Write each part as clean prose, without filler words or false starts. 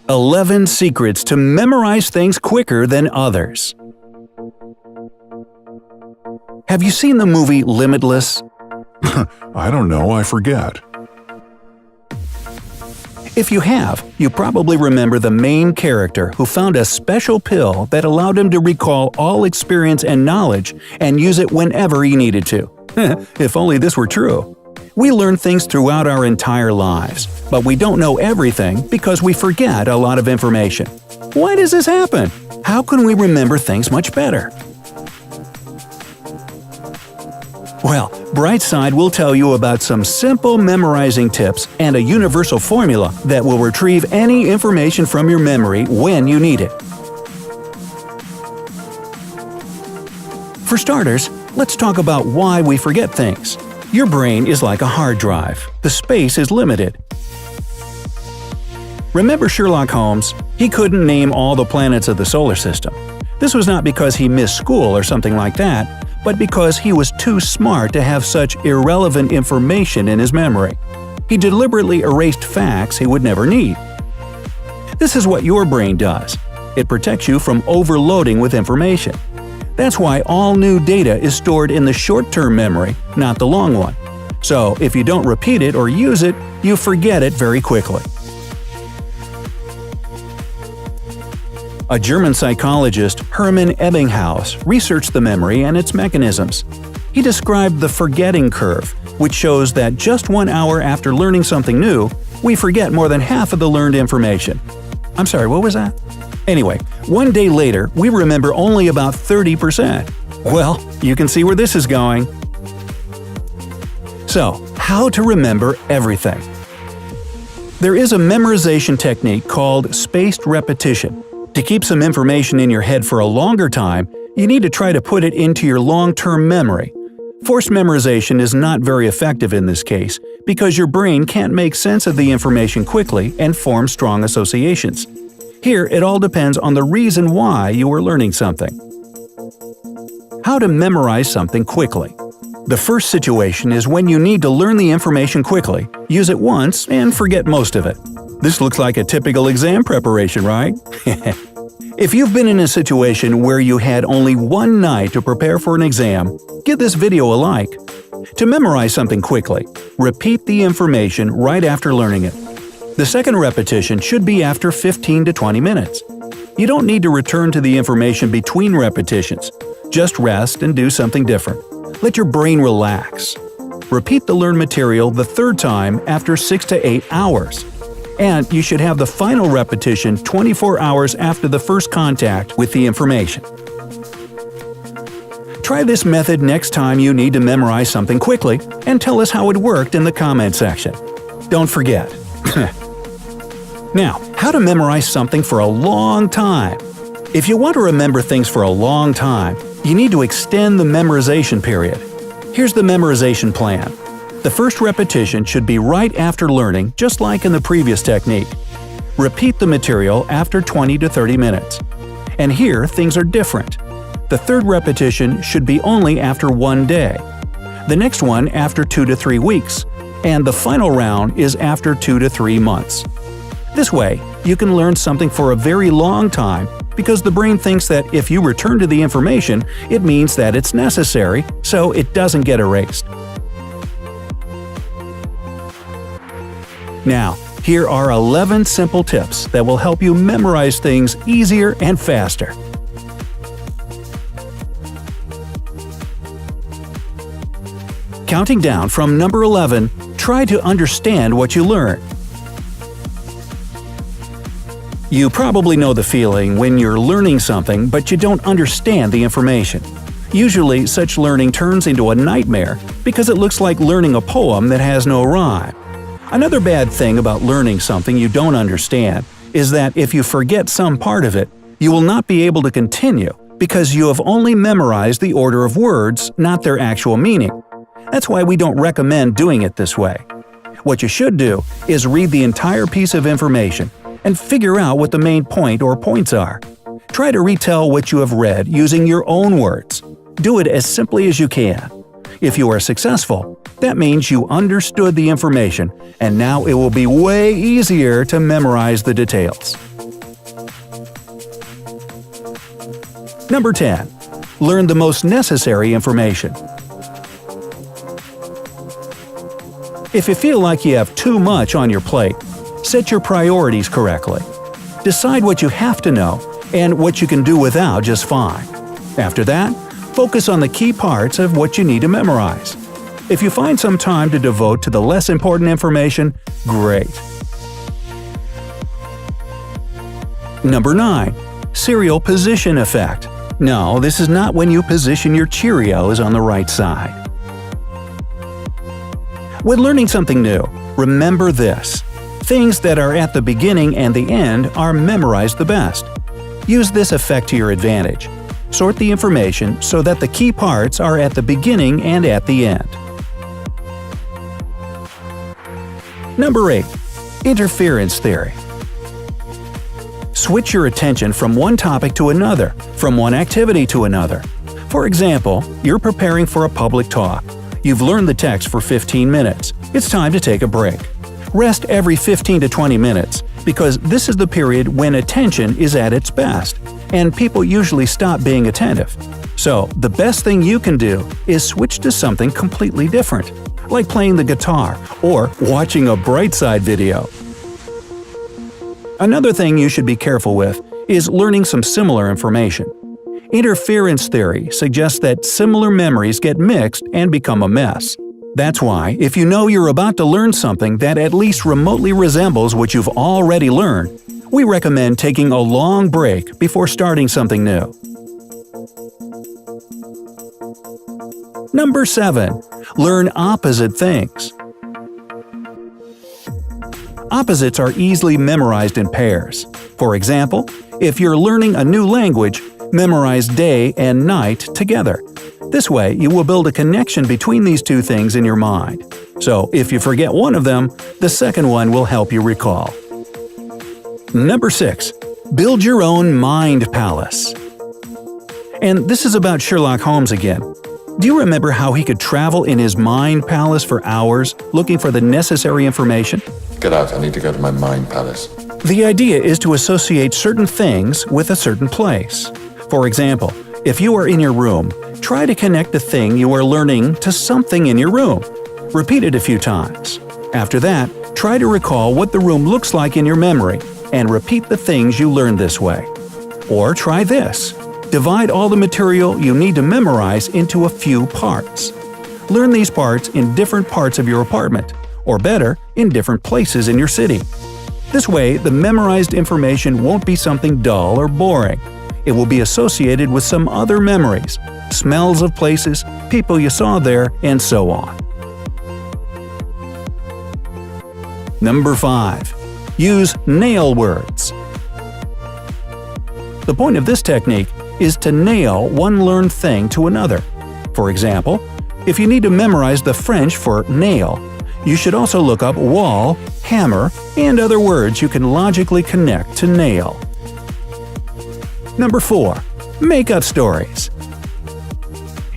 11 secrets to memorize things quicker than others. Have you seen the movie Limitless? I don't know, I forget. If you have, you probably remember the main character who found a special pill that allowed him to recall all experience and knowledge and use it whenever he needed to. If only this were true. We learn things throughout our entire lives, but we don't know everything because we forget a lot of information. Why does this happen? How can we remember things much better? Well, Brightside will tell you about some simple memorizing tips and a universal formula that will retrieve any information from your memory when you need it. For starters, let's talk about why we forget things. Your brain is like a hard drive. The space is limited. Remember Sherlock Holmes? He couldn't name all the planets of the solar system. This was not because he missed school or something like that, but because he was too smart to have such irrelevant information in his memory. He deliberately erased facts he would never need. This is what your brain does. It protects you from overloading with information. That's why all new data is stored in the short-term memory, not the long one. So if you don't repeat it or use it, you forget it very quickly. A German psychologist, Hermann Ebbinghaus, researched the memory and its mechanisms. He described the forgetting curve, which shows that just 1 hour after learning something new, we forget more than half of the learned information. I'm sorry, what was that? Anyway, 1 day later, we remember only about 30%. Well, you can see where this is going. So, how to remember everything? There is a memorization technique called spaced repetition. To keep some information in your head for a longer time, you need to try to put it into your long-term memory. Forced memorization is not very effective in this case, because your brain can't make sense of the information quickly and form strong associations. Here, it all depends on the reason why you are learning something. How to memorize something quickly. The first situation is when you need to learn the information quickly, use it once, and forget most of it. This looks like a typical exam preparation, right? If you've been in a situation where you had only one night to prepare for an exam, give this video a like. To memorize something quickly, repeat the information right after learning it. The second repetition should be after 15 to 20 minutes. You don't need to return to the information between repetitions. Just rest and do something different. Let your brain relax. Repeat the learned material the third time after 6 to 8 hours. And you should have the final repetition 24 hours after the first contact with the information. Try this method next time you need to memorize something quickly, and tell us how it worked in the comment section. Don't forget. Now, how to memorize something for a long time. If you want to remember things for a long time, you need to extend the memorization period. Here's the memorization plan. The first repetition should be right after learning, just like in the previous technique. Repeat the material after 20 to 30 minutes. And here, things are different. The third repetition should be only after 1 day. The next one after 2 to 3 weeks. And the final round is after 2 to 3 months. This way, you can learn something for a very long time because the brain thinks that if you return to the information, it means that it's necessary, so it doesn't get erased. Now, here are 11 simple tips that will help you memorize things easier and faster. Counting down from number 11, try to understand what you learn. You probably know the feeling when you're learning something but you don't understand the information. Usually, such learning turns into a nightmare because it looks like learning a poem that has no rhyme. Another bad thing about learning something you don't understand is that if you forget some part of it, you will not be able to continue because you have only memorized the order of words, not their actual meaning. That's why we don't recommend doing it this way. What you should do is read the entire piece of information and figure out what the main point or points are. Try to retell what you have read using your own words. Do it as simply as you can. If you are successful, that means you understood the information, and now it will be way easier to memorize the details. Number 10. Learn the most necessary information. If you feel like you have too much on your plate, set your priorities correctly. Decide what you have to know and what you can do without just fine. After that, focus on the key parts of what you need to memorize. If you find some time to devote to the less important information, great. Number 9. Serial position effect. No, this is not when you position your Cheerios on the right side. When learning something new, remember this. Things that are at the beginning and the end are memorized the best. Use this effect to your advantage. Sort the information so that the key parts are at the beginning and at the end. Number 8. Interference theory. Switch your attention from one topic to another, from one activity to another. For example, you're preparing for a public talk. You've learned the text for 15 minutes. It's time to take a break. Rest every 15 to 20 minutes, because this is the period when attention is at its best, and people usually stop being attentive. So, the best thing you can do is switch to something completely different, like playing the guitar or watching a Brightside video. Another thing you should be careful with is learning some similar information. Interference theory suggests that similar memories get mixed and become a mess. That's why, if you know you're about to learn something that at least remotely resembles what you've already learned, we recommend taking a long break before starting something new. Number 7. Learn opposite things. Opposites are easily memorized in pairs. For example, if you're learning a new language, memorize day and night together. This way, you will build a connection between these two things in your mind. So, if you forget one of them, the second one will help you recall. Number 6. Build your own mind palace. And this is about Sherlock Holmes again. Do you remember how he could travel in his mind palace for hours looking for the necessary information? Get out, I need to go to my mind palace. The idea is to associate certain things with a certain place. For example, if you are in your room, try to connect the thing you are learning to something in your room. Repeat it a few times. After that, try to recall what the room looks like in your memory and repeat the things you learned this way. Or try this. Divide all the material you need to memorize into a few parts. Learn these parts in different parts of your apartment, or better, in different places in your city. This way, the memorized information won't be something dull or boring. It will be associated with some other memories, smells of places, people you saw there, and so on. Number 5. Use nail words. The point of this technique is to nail one learned thing to another. For example, if you need to memorize the French for nail, you should also look up wall, hammer, and other words you can logically connect to nail. Number 4. Make up stories.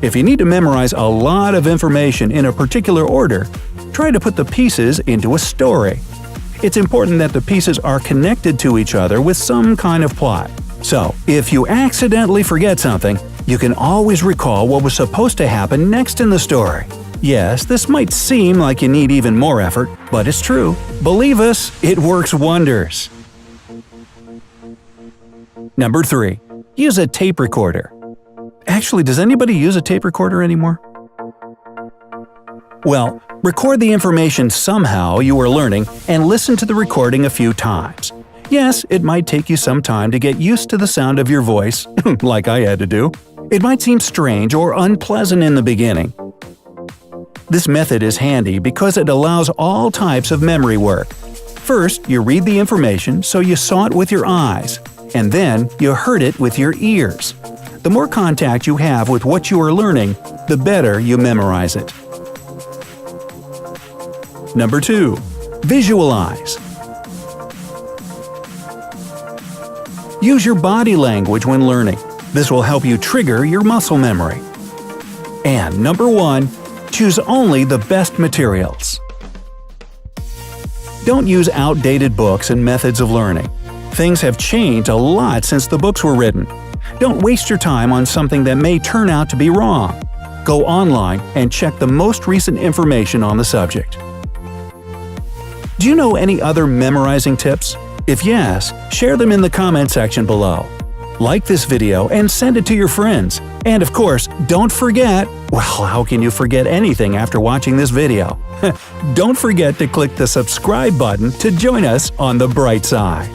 If you need to memorize a lot of information in a particular order, try to put the pieces into a story. It's important that the pieces are connected to each other with some kind of plot. So, if you accidentally forget something, you can always recall what was supposed to happen next in the story. Yes, this might seem like you need even more effort, but it's true. Believe us, it works wonders. Number 3. Use a tape recorder. Actually, does anybody use a tape recorder anymore? Well, record the information somehow you are learning and listen to the recording a few times. Yes, it might take you some time to get used to the sound of your voice, like I had to do. It might seem strange or unpleasant in the beginning. This method is handy because it allows all types of memory work. First, you read the information so you saw it with your eyes, and then you heard it with your ears. The more contact you have with what you are learning, the better you memorize it. Number 2. Visualize. Use your body language when learning. This will help you trigger your muscle memory. And number 1. Choose only the best materials. Don't use outdated books and methods of learning. Things have changed a lot since the books were written. Don't waste your time on something that may turn out to be wrong. Go online and check the most recent information on the subject. Do you know any other memorizing tips? If yes, share them in the comment section below. Like this video and send it to your friends. And of course, don't forget… well, how can you forget anything after watching this video? Don't forget to click the subscribe button to join us on the bright side.